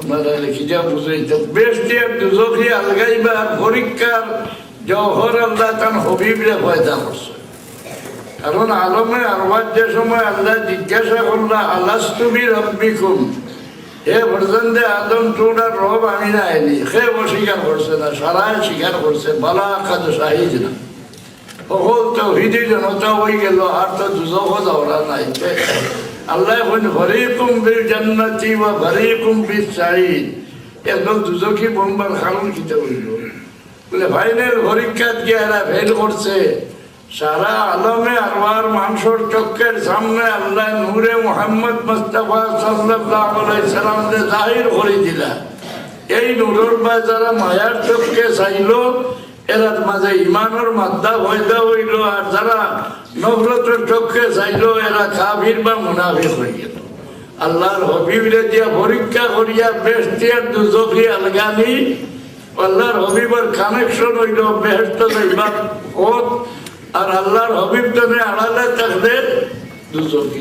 আপনারা লিখিটা বুঝাইতে বেশটি দুজকি আলগাইবার পরীক্ষার জহর আল্লাহ তার হবিবরে পয়দা করছে। কারণ আলমে আরওয়াজ যে সময় আল্লাহ জিজ্ঞাসা করলা আলাস্তুবি রব্বিকুম, হে ফরজন্দে আদম তোমরা রব আমি না আইনি, সে অস্বীকার করছে না, সারায় স্বীকার করছে, বালা কাজ সাহিজ না। সকল তৌহিদি জনতা হয়ে গেল, আর তো দুজক যাওয়া নাই। আল্লাহ এখন ফরিকুম বিল জান্নাতি ওয়া ফরিকুম বিস সাঈদ, একদম দুজকি বোমবার খালুন কিতে হইল বলে ফাইনাল পরীক্ষাত গিয়ে এরা ফেল করছে। সারা আলমে আরওয়ার মানুষের চোখের সামনে আল্লাহ নূরে মুহাম্মদ মুস্তাফা সাল্লাল্লাহু আলাইহি সাল্লামকে জাহির করে দিলা। এই নূরের বা যারা মায়ার চোখকে চাইলো এরার মাঝে ইমানের মাদ্দা পয়দা হইল, আর যারা নফরতের চোখকে চাইলো এরা কাফির বা মুনাফিক হয়ে গেল। আল্লাহর হবিবরে দিয়া পরীক্ষা করিয়া বেহেশত আর দুজখি আলগানি, আল্লাহর হবিবের কানেকশন হইল বেহেশত যাইবার পথ, আর আল্লাহর হবিব জনে আড়ালে থাকলে দুজখি।